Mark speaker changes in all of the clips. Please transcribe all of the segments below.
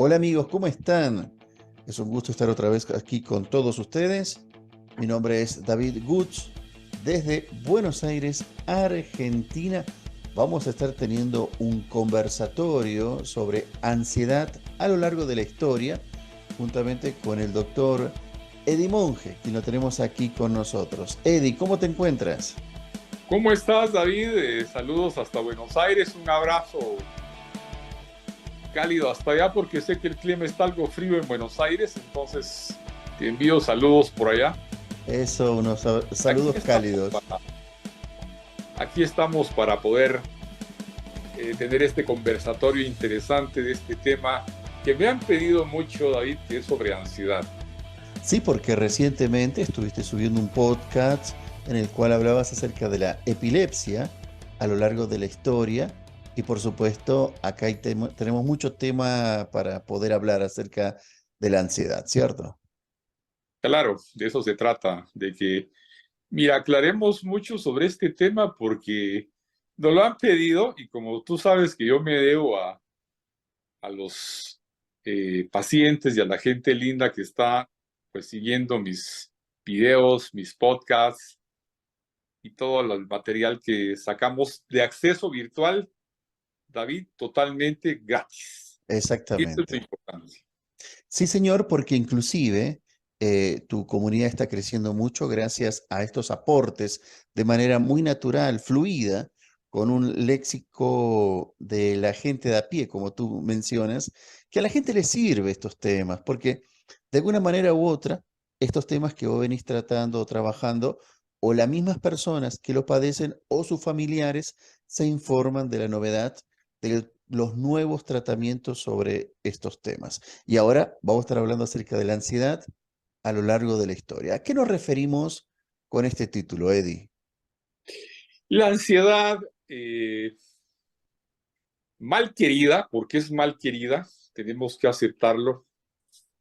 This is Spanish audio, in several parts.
Speaker 1: Hola amigos, ¿cómo están? Es un gusto estar otra vez aquí con todos ustedes. Mi nombre es David Gutsch. Desde Buenos Aires, Argentina, vamos a estar teniendo un conversatorio sobre ansiedad a lo largo de la historia, juntamente con el doctor Eddie Monge, quien lo tenemos aquí con nosotros. Eddie, ¿cómo te encuentras?
Speaker 2: ¿Cómo estás, David? Saludos hasta Buenos Aires, un abrazo cálido hasta allá porque sé que el clima está algo frío en Buenos Aires, entonces te envío saludos por allá.
Speaker 1: Eso, unos
Speaker 2: Aquí
Speaker 1: saludos
Speaker 2: estamos
Speaker 1: cálidos.
Speaker 2: para, aquí estamos para poder tener este conversatorio interesante de este tema que me han pedido mucho, David, que es sobre ansiedad.
Speaker 1: Sí, porque recientemente estuviste subiendo un podcast en el cual hablabas acerca de la epilepsia a lo largo de la historia y por supuesto acá tenemos mucho tema para poder hablar acerca de la ansiedad, ¿cierto?
Speaker 2: Claro, de eso se trata, de que, mira, aclaremos mucho sobre este tema porque nos lo han pedido y como tú sabes que yo me debo a los pacientes y a la gente linda que está pues siguiendo mis videos, mis podcasts y todo el material que sacamos de acceso virtual, David, totalmente gratis. Esto es lo
Speaker 1: Exactamente.
Speaker 2: importante.
Speaker 1: Sí, señor, porque inclusive tu comunidad está creciendo mucho gracias a estos aportes de manera muy natural, fluida, con un léxico de la gente de a pie, como tú mencionas, que a la gente le sirve estos temas, porque de alguna manera u otra, estos temas que vos venís tratando o trabajando, o las mismas personas que lo padecen o sus familiares se informan de la novedad de los nuevos tratamientos sobre estos temas. Y ahora vamos a estar hablando acerca de la ansiedad a lo largo de la historia. ¿A qué nos referimos con este título, Eddie?
Speaker 2: La ansiedad mal querida, porque es mal querida, tenemos que aceptarlo,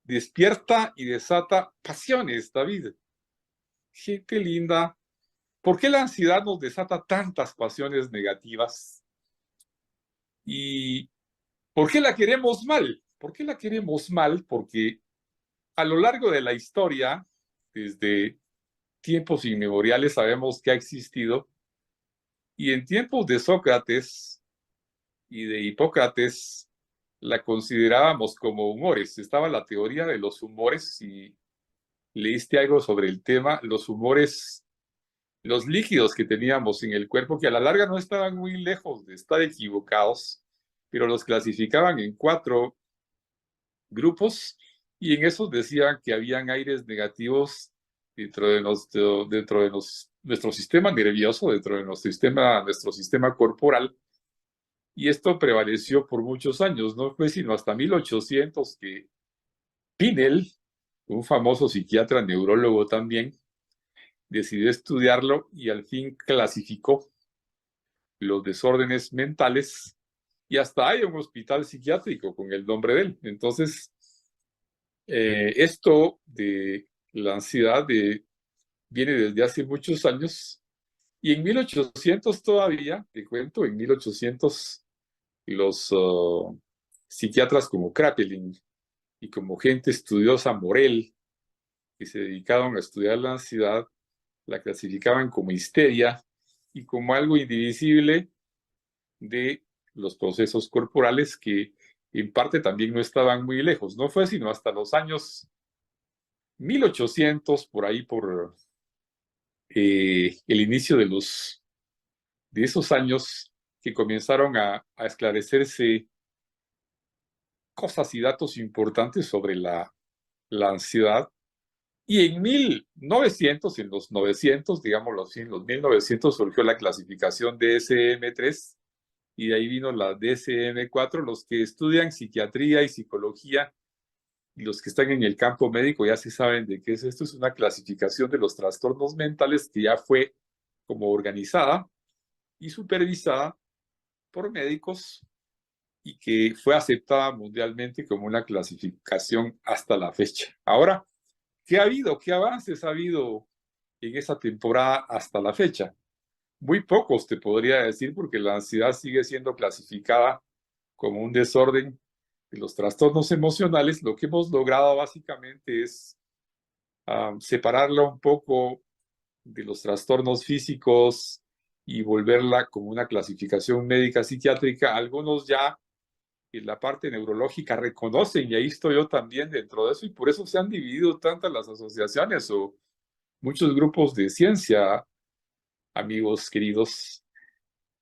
Speaker 2: despierta y desata pasiones, David. Gente linda. ¿Por qué la ansiedad nos desata tantas pasiones negativas? ¿Y por qué la queremos mal? ¿Por qué la queremos mal? Porque a lo largo de la historia, desde tiempos inmemoriales, sabemos que ha existido, y en tiempos de Sócrates y de Hipócrates la considerábamos como humores. Estaba la teoría de los humores, si leíste algo sobre el tema, los humores, los líquidos que teníamos en el cuerpo, que a la larga no estaban muy lejos de estar equivocados, pero los clasificaban en cuatro grupos y en esos decían que habían aires negativos nuestro sistema nervioso, dentro de nuestro sistema corporal, y esto prevaleció por muchos años. No fue sino hasta 1800 que Pinel, un famoso psiquiatra neurólogo también, decidió estudiarlo y al fin clasificó los desórdenes mentales, y hasta hay un hospital psiquiátrico con el nombre de él. Entonces, esto de la ansiedad viene desde hace muchos años, y en 1800 todavía, te cuento, en 1800 los psiquiatras como Kraepelin y como gente estudiosa, Morel, que se dedicaron a estudiar la ansiedad, la clasificaban como histeria y como algo indivisible de los procesos corporales que en parte también no estaban muy lejos. No fue sino hasta los años 1800, por ahí, por el inicio de esos años, que comenzaron a esclarecerse cosas y datos importantes sobre la ansiedad. Y en 1900, en los 900, digámoslo así, en los 1900 surgió la clasificación DSM-3 y de ahí vino la DSM-4. Los que estudian psiquiatría y psicología y los que están en el campo médico ya se saben de qué es esto. Es una clasificación de los trastornos mentales que ya fue como organizada y supervisada por médicos y que fue aceptada mundialmente como una clasificación hasta la fecha. Ahora, ¿qué ha habido? ¿Qué avances ha habido en esa temporada hasta la fecha? Muy pocos te podría decir, porque la ansiedad sigue siendo clasificada como un desorden de los trastornos emocionales, lo que hemos logrado básicamente es separarla un poco de los trastornos físicos y volverla como una clasificación médica psiquiátrica. Algunos ya en la parte neurológica reconocen, y ahí estoy yo también dentro de eso, y por eso se han dividido tantas las asociaciones o muchos grupos de ciencia, amigos queridos,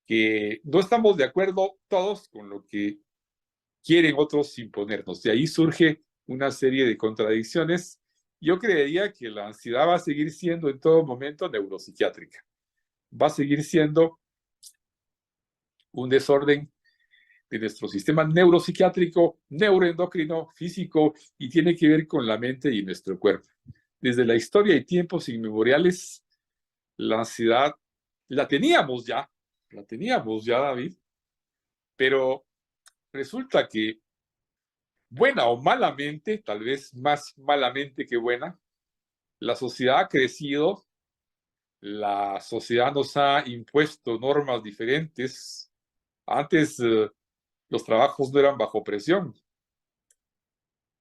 Speaker 2: que no estamos de acuerdo todos con lo que quieren otros imponernos. De ahí surge una serie de contradicciones. Yo creería que la ansiedad va a seguir siendo en todo momento neuropsiquiátrica. Va a seguir siendo un desorden de nuestro sistema neuropsiquiátrico, neuroendocrino, físico, y tiene que ver con la mente y nuestro cuerpo. Desde la historia y tiempos inmemoriales, la ansiedad la teníamos ya, David, pero resulta que buena o malamente, tal vez más malamente que buena, la sociedad ha crecido, la sociedad nos ha impuesto normas diferentes. Antes los trabajos no eran bajo presión.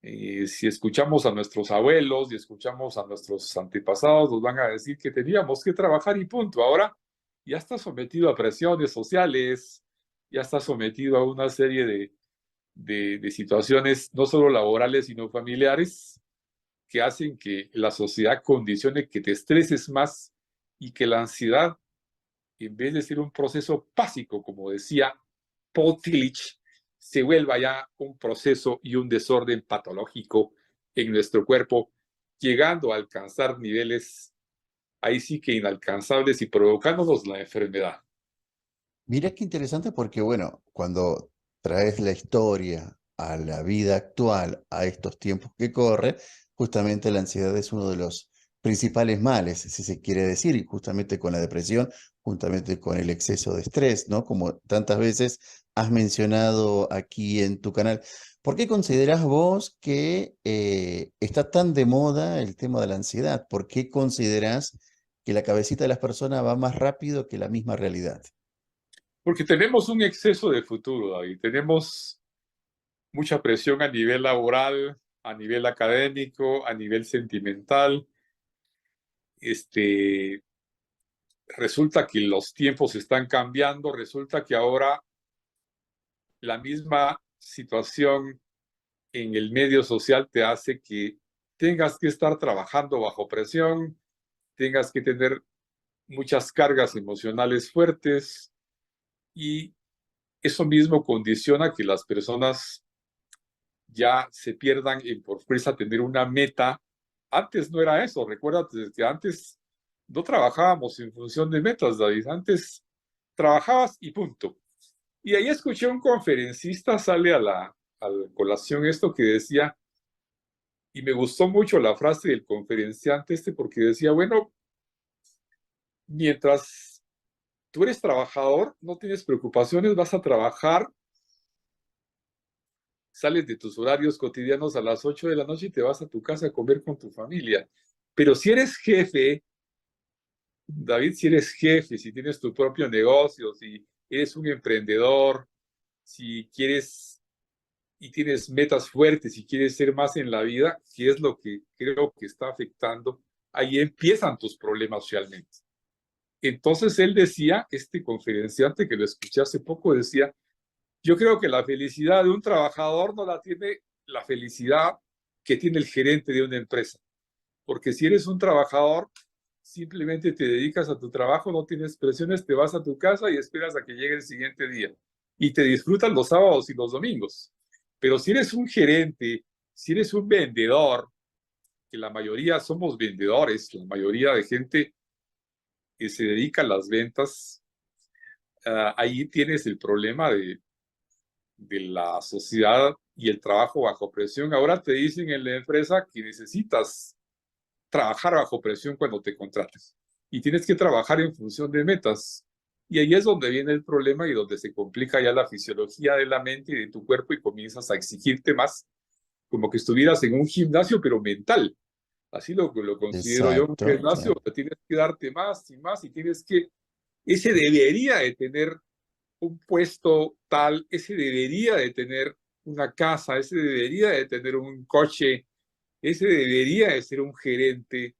Speaker 2: Si escuchamos a nuestros abuelos y escuchamos a nuestros antepasados, nos van a decir que teníamos que trabajar y punto. Ahora ya está sometido a presiones sociales, ya está sometido a una serie de situaciones, no solo laborales, sino familiares, que hacen que la sociedad condicione que te estreses más y que la ansiedad, en vez de ser un proceso básico, como decía Paul Tillich, se vuelva ya un proceso y un desorden patológico en nuestro cuerpo, llegando a alcanzar niveles ahí sí que inalcanzables y provocándonos la enfermedad.
Speaker 1: Mira qué interesante porque, bueno, cuando traes la historia a la vida actual, a estos tiempos que corre, justamente la ansiedad es uno de los principales males, si se quiere decir, y justamente con la depresión, juntamente con el exceso de estrés, ¿no? Como tantas veces has mencionado aquí en tu canal. ¿Por qué consideras vos que está tan de moda el tema de la ansiedad? ¿Por qué consideras que la cabecita de las personas va más rápido que la misma realidad?
Speaker 2: Porque tenemos un exceso de futuro, David. Tenemos mucha presión a nivel laboral, a nivel académico, a nivel sentimental. Resulta que los tiempos están cambiando, resulta que ahora la misma situación en el medio social te hace que tengas que estar trabajando bajo presión, tengas que tener muchas cargas emocionales fuertes, y eso mismo condiciona que las personas ya se pierdan en por fuerza tener una meta. Antes no era eso, recuerda que antes no trabajábamos en función de metas, David. Antes trabajabas y punto. Y ahí escuché a un conferencista, sale a la colación esto que decía, y me gustó mucho la frase del conferenciante porque decía, bueno, mientras tú eres trabajador, no tienes preocupaciones, vas a trabajar, sales de tus horarios cotidianos a las 8 de la noche y te vas a tu casa a comer con tu familia. Pero si eres jefe, David, si eres jefe, si tienes tu propio negocio, si eres un emprendedor, si quieres y tienes metas fuertes y quieres ser más en la vida, que es lo que creo que está afectando, ahí empiezan tus problemas realmente. Entonces él decía, este conferenciante que lo escuché hace poco, decía, yo creo que la felicidad de un trabajador no la tiene la felicidad que tiene el gerente de una empresa. Porque si eres un trabajador, simplemente te dedicas a tu trabajo, no tienes presiones, te vas a tu casa y esperas a que llegue el siguiente día. Y te disfrutas los sábados y los domingos. Pero si eres un gerente, si eres un vendedor, que la mayoría somos vendedores, la mayoría de gente que se dedica a las ventas, ahí tienes el problema de la sociedad y el trabajo bajo presión. Ahora te dicen en la empresa que necesitas trabajar bajo presión cuando te contrates y tienes que trabajar en función de metas. Y ahí es donde viene el problema y donde se complica ya la fisiología de la mente y de tu cuerpo y comienzas a exigirte más, como que estuvieras en un gimnasio, pero mental. Así lo considero yo, un
Speaker 1: Exacto,
Speaker 2: gimnasio,
Speaker 1: claro.
Speaker 2: tienes que darte más y más y tienes que, ese debería de tener un puesto tal, ese debería de tener una casa, ese debería de tener un coche, ese debería de ser un gerente,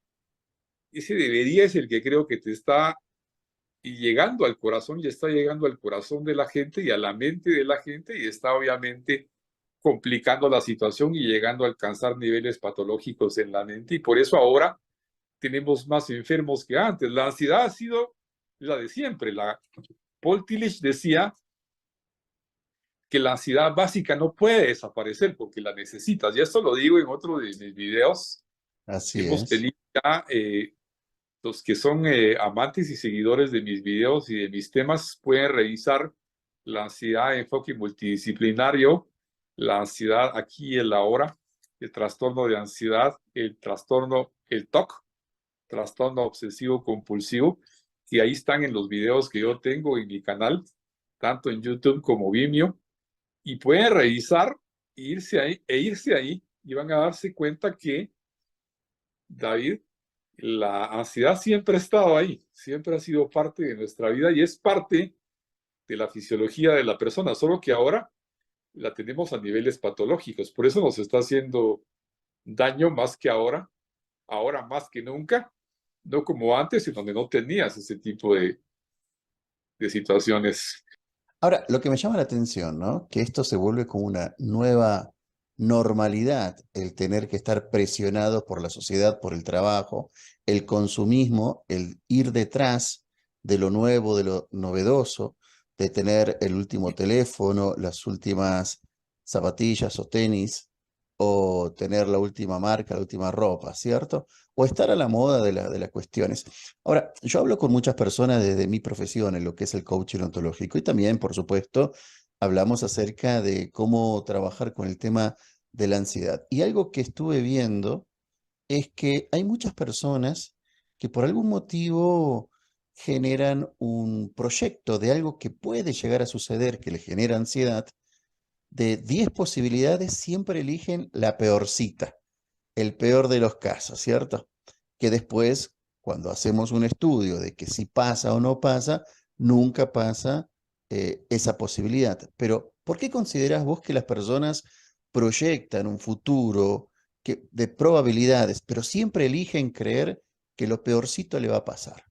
Speaker 2: ese debería es el que creo que te está llegando al corazón y está llegando al corazón de la gente y a la mente de la gente y está obviamente complicando la situación y llegando a alcanzar niveles patológicos en la mente. Y por eso ahora tenemos más enfermos que antes. La ansiedad ha sido la de siempre. Paul Tillich decía que la ansiedad básica no puede desaparecer porque la necesitas. Y esto lo digo en otro de mis videos.
Speaker 1: Así
Speaker 2: Hemos
Speaker 1: es.
Speaker 2: tenido ya, los que son amantes y seguidores de mis videos y de mis temas pueden revisar la ansiedad de enfoque multidisciplinario, la ansiedad aquí y el ahora, el trastorno de ansiedad, el trastorno, el TOC, trastorno obsesivo compulsivo, que ahí están en los videos que yo tengo en mi canal, tanto en YouTube como Vimeo, y pueden revisar irse ahí y van a darse cuenta que, David, la ansiedad siempre ha estado ahí, siempre ha sido parte de nuestra vida y es parte de la fisiología de la persona, solo que ahora la tenemos a niveles patológicos. Por eso nos está haciendo daño más que ahora más que nunca, no como antes, en donde no tenías ese tipo de situaciones.
Speaker 1: Ahora, lo que me llama la atención, ¿no? Que esto se vuelve como una nueva normalidad, el tener que estar presionado por la sociedad, por el trabajo, el consumismo, el ir detrás de lo nuevo, de lo novedoso, de tener el último teléfono, las últimas zapatillas o tenis, o tener la última marca, la última ropa, ¿cierto? O estar a la moda de las cuestiones. Ahora, yo hablo con muchas personas desde mi profesión en lo que es el coaching ontológico y también, por supuesto, hablamos acerca de cómo trabajar con el tema de la ansiedad. Y algo que estuve viendo es que hay muchas personas que por algún motivo generan un proyecto de algo que puede llegar a suceder, que les genera ansiedad. De 10 posibilidades, siempre eligen la peorcita, el peor de los casos, ¿cierto? Que después, cuando hacemos un estudio de que si pasa o no pasa, nunca pasa esa posibilidad. Pero, ¿por qué consideras vos que las personas proyectan un futuro de probabilidades, pero siempre eligen creer que lo peorcito le va a pasar?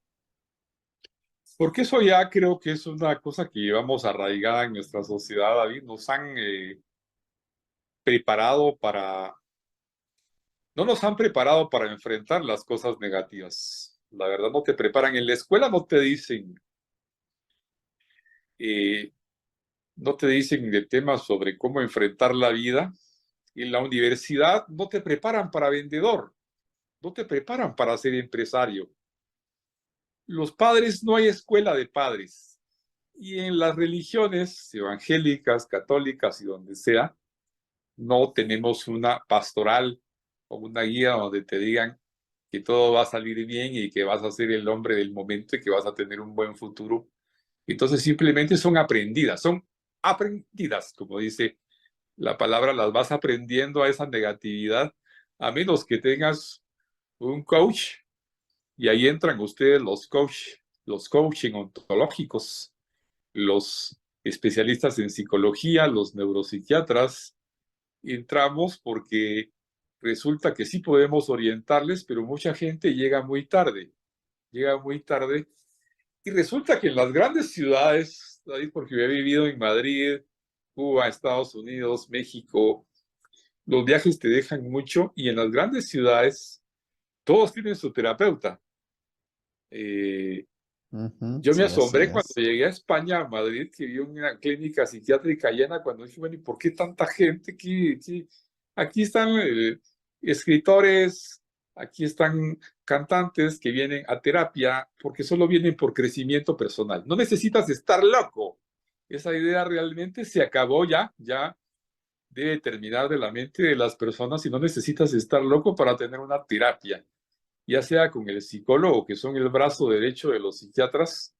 Speaker 2: Porque eso ya creo que es una cosa que llevamos arraigada en nuestra sociedad, David. Nos han preparado para, no nos han preparado para enfrentar las cosas negativas. La verdad, no te preparan. En la escuela eh, no te dicen de temas sobre cómo enfrentar la vida. En la universidad no te preparan para vendedor, no te preparan para ser empresario. Los padres, no hay escuela de padres. Y en las religiones evangélicas, católicas y donde sea, no tenemos una pastoral o una guía donde te digan que todo va a salir bien y que vas a ser el hombre del momento y que vas a tener un buen futuro. Entonces simplemente son aprendidas, como dice la palabra, las vas aprendiendo a esa negatividad, a menos que tengas un coach, y ahí entran ustedes los coaching ontológicos, los especialistas en psicología, los neuropsiquiatras. Entramos porque resulta que sí podemos orientarles, pero mucha gente llega muy tarde, y resulta que en las grandes ciudades, David, porque yo he vivido en Madrid, Cuba, Estados Unidos, México, los viajes te dejan mucho y en las grandes ciudades todos tienen su terapeuta. Eh,
Speaker 1: Ujú,
Speaker 2: yo me
Speaker 1: sí, así
Speaker 2: asombré cuando
Speaker 1: es.
Speaker 2: llegué a España, a Madrid, que vi una clínica psiquiátrica llena, cuando dije, bueno, ¿y por qué tanta gente aquí? Aquí están escritores, aquí están cantantes que vienen a terapia porque solo vienen por crecimiento personal. No necesitas estar loco. Esa idea realmente se acabó ya debe terminar de la mente de las personas y no necesitas estar loco para tener una terapia, ya sea con el psicólogo, que son el brazo derecho de los psiquiatras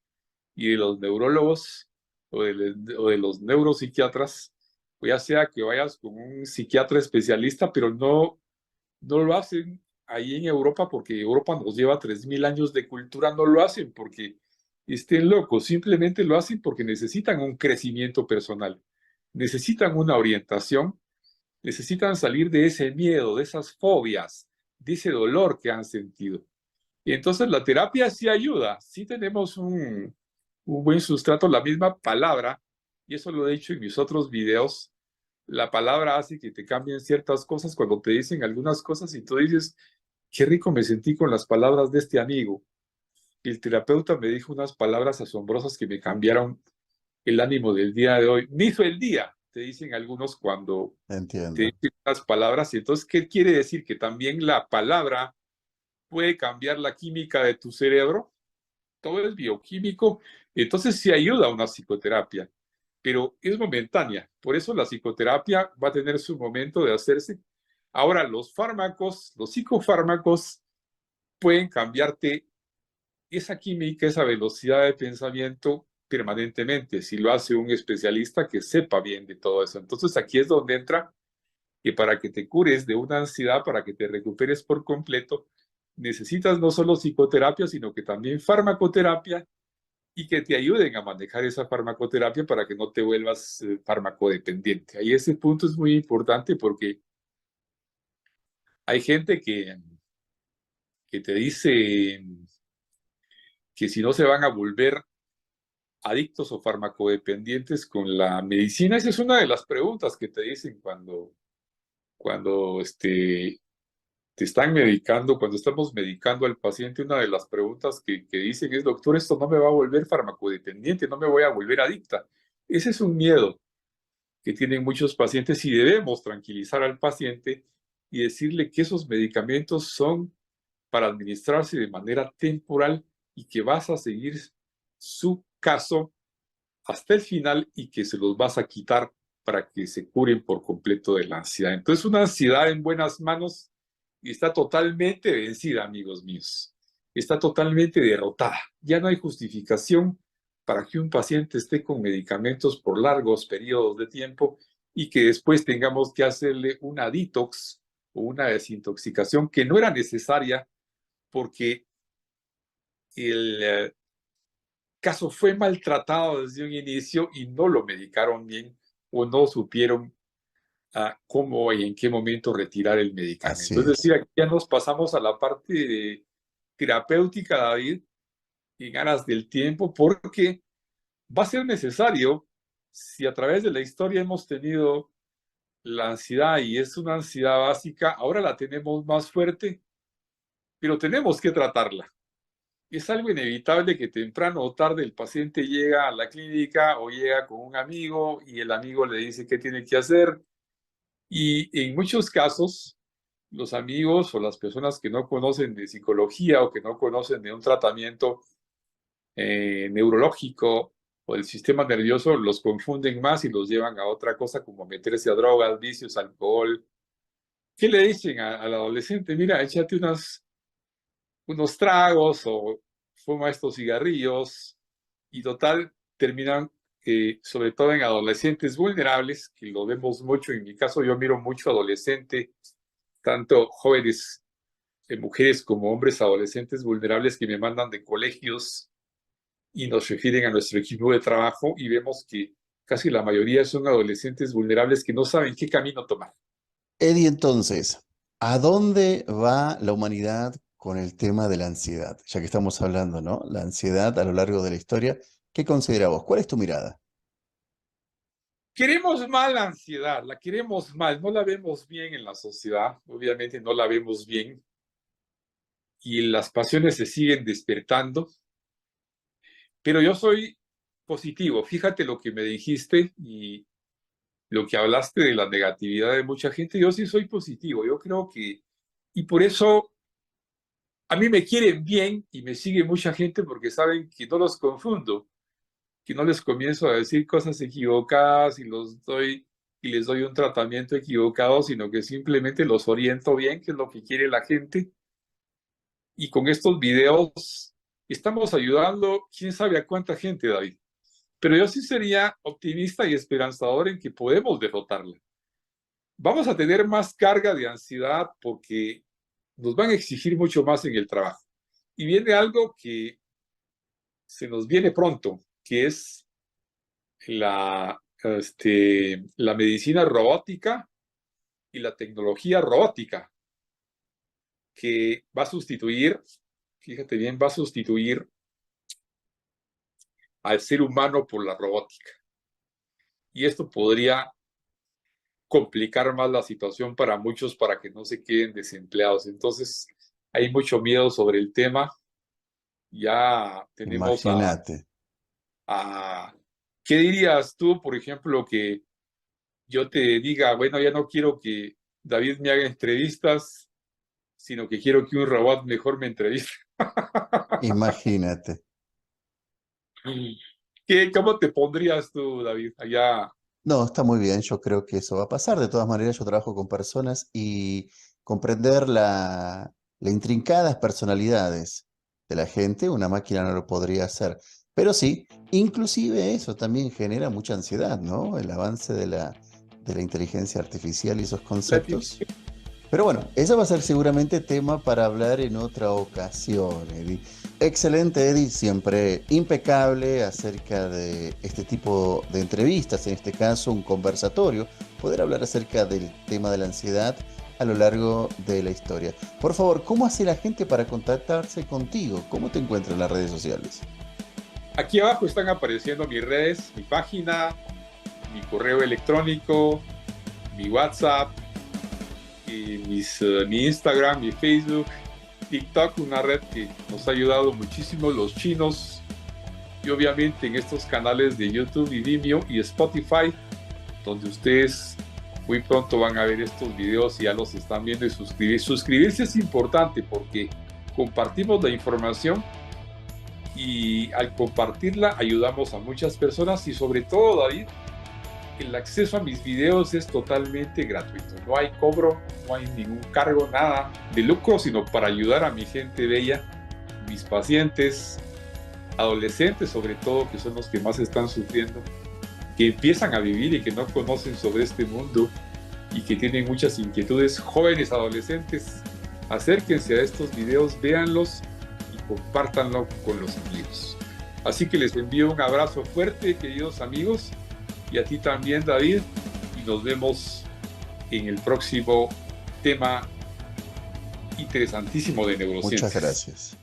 Speaker 2: y de los neurólogos o de los neuropsiquiatras, o ya sea que vayas con un psiquiatra especialista, pero no lo hacen ahí en Europa porque Europa nos lleva 3000 años de cultura, no lo hacen porque estén locos, simplemente lo hacen porque necesitan un crecimiento personal. necesitan una orientación, necesitan salir de ese miedo, de esas fobias, de ese dolor que han sentido. Y entonces la terapia sí ayuda, sí tenemos un buen sustrato, la misma palabra, y eso lo he dicho en mis otros videos, la palabra hace que te cambien ciertas cosas cuando te dicen algunas cosas y tú dices, qué rico me sentí con las palabras de este amigo. Y el terapeuta me dijo unas palabras asombrosas que me cambiaron el ánimo del día de hoy. Me hizo el día, te dicen algunos cuando te
Speaker 1: Entiendo.
Speaker 2: dicen unas palabras. Y entonces, ¿qué quiere decir? Que también la palabra puede cambiar la química de tu cerebro. Todo es bioquímico. Entonces, sí ayuda a una psicoterapia, pero es momentánea. Por eso la psicoterapia va a tener su momento de hacerse. Ahora, los fármacos, los psicofármacos pueden cambiarte esa química, esa velocidad de pensamiento permanentemente, si lo hace un especialista que sepa bien de todo eso. Entonces aquí es donde entra que para que te cures de una ansiedad, para que te recuperes por completo, necesitas no solo psicoterapia, sino que también farmacoterapia y que te ayuden a manejar esa farmacoterapia para que no te vuelvas farmacodependiente. Ahí ese punto es muy importante porque hay gente que te dice que si no se van a volver adictos o farmacodependientes con la medicina? Esa es una de las preguntas que te dicen cuando te están medicando, cuando estamos medicando al paciente. Una de las preguntas que dicen es, doctor, esto no me va a volver farmacodependiente, no me voy a volver adicta. Ese es un miedo que tienen muchos pacientes y debemos tranquilizar al paciente y decirle que esos medicamentos son para administrarse de manera temporal y que vas a seguir su caso hasta el final y que se los vas a quitar para que se curen por completo de la ansiedad. Entonces, una ansiedad en buenas manos y está totalmente vencida, amigos míos. Está totalmente derrotada. Ya no hay justificación para que un paciente esté con medicamentos por largos periodos de tiempo y que después tengamos que hacerle una detox o una desintoxicación que no era necesaria porque el caso fue maltratado desde un inicio y no lo medicaron bien o no supieron cómo y en qué momento retirar el
Speaker 1: Así
Speaker 2: medicamento. Es
Speaker 1: es.
Speaker 2: decir, aquí ya nos pasamos a la parte de terapéutica, David, y ganas del tiempo, porque va a ser necesario, si a través de la historia hemos tenido la ansiedad y es una ansiedad básica, ahora la tenemos más fuerte, pero tenemos que tratarla. Es algo inevitable que temprano o tarde el paciente llega a la clínica o llega con un amigo y el amigo le dice qué tiene que hacer. Y en muchos casos, los amigos o las personas que no conocen de psicología o que no conocen de un tratamiento neurológico o del sistema nervioso los confunden más y los llevan a otra cosa como meterse a drogas, vicios, alcohol. ¿Qué le dicen al adolescente? Mira, échate unos tragos o fuma estos cigarrillos y total terminan, sobre todo en adolescentes vulnerables, que lo vemos mucho. En mi caso yo miro mucho adolescente, tanto jóvenes, mujeres como hombres adolescentes vulnerables que me mandan de colegios y nos refieren a nuestro equipo de trabajo y vemos que casi la mayoría son adolescentes vulnerables que no saben qué camino tomar.
Speaker 1: Eddie, entonces, ¿a dónde va la humanidad con el tema de la ansiedad? Ya que estamos hablando, ¿no? La ansiedad a lo largo de la historia. ¿Qué considera vos? ¿Cuál es tu mirada?
Speaker 2: Queremos mal la ansiedad, la queremos mal, no la vemos bien en la sociedad, obviamente no la vemos bien y las pasiones se siguen despertando, pero yo soy positivo. Fíjate lo que me dijiste y lo que hablaste de la negatividad de mucha gente. Yo sí soy positivo, yo creo que, y por eso a mí me quieren bien y me sigue mucha gente porque saben que no los confundo, que no les comienzo a decir cosas equivocadas y les doy un tratamiento equivocado, sino que simplemente los oriento bien, que es lo que quiere la gente. Y con estos videos estamos ayudando, quién sabe a cuánta gente, David. Pero yo sí sería optimista y esperanzador en que podemos derrotarla. Vamos a tener más carga de ansiedad porque nos van a exigir mucho más en el trabajo. Y viene algo que se nos viene pronto, que es la la medicina robótica y la tecnología robótica, que va a sustituir, fíjate bien, va a sustituir al ser humano por la robótica. Y esto podría complicar más la situación para muchos para que no se queden desempleados. Entonces, hay mucho miedo sobre el tema. Ya tenemos
Speaker 1: Imagínate.
Speaker 2: ¿qué dirías tú, por ejemplo, que yo te diga, bueno, ya no quiero que David me haga entrevistas, sino que quiero que un robot mejor me entreviste?
Speaker 1: Imagínate.
Speaker 2: ¿Cómo te pondrías tú, David, allá?
Speaker 1: No, está muy bien, yo creo que eso va a pasar. De todas maneras, yo trabajo con personas y comprender las intrincadas personalidades de la gente, una máquina no lo podría hacer. Pero sí, inclusive eso también genera mucha ansiedad, ¿no? El avance de la inteligencia artificial y esos conceptos. Pero bueno, ese va a ser seguramente tema para hablar en otra ocasión, Eddie. Excelente, Eddie, siempre impecable acerca de este tipo de entrevistas, en este caso un conversatorio, poder hablar acerca del tema de la ansiedad a lo largo de la historia. Por favor, ¿cómo hace la gente para contactarse contigo? ¿Cómo te encuentran en las redes sociales?
Speaker 2: Aquí abajo están apareciendo mis redes, mi página, mi correo electrónico, mi WhatsApp, y mi Instagram, mi Facebook, TikTok, una red que nos ha ayudado muchísimo, los chinos, y obviamente en estos canales de YouTube y Vimeo y Spotify, donde ustedes muy pronto van a ver estos videos y ya los están viendo, y suscribirse es importante porque compartimos la información y al compartirla ayudamos a muchas personas, y sobre todo, David, el acceso a mis videos es totalmente gratuito. No hay cobro, no hay ningún cargo, nada de lucro, sino para ayudar a mi gente bella, mis pacientes, adolescentes sobre todo, que son los que más están sufriendo, que empiezan a vivir y que no conocen sobre este mundo y que tienen muchas inquietudes. Jóvenes, adolescentes, acérquense a estos videos, véanlos y compártanlo con los amigos. Así que les envío un abrazo fuerte, queridos amigos, y a ti también, David, y nos vemos en el próximo tema interesantísimo de neurociencias.
Speaker 1: Muchas gracias.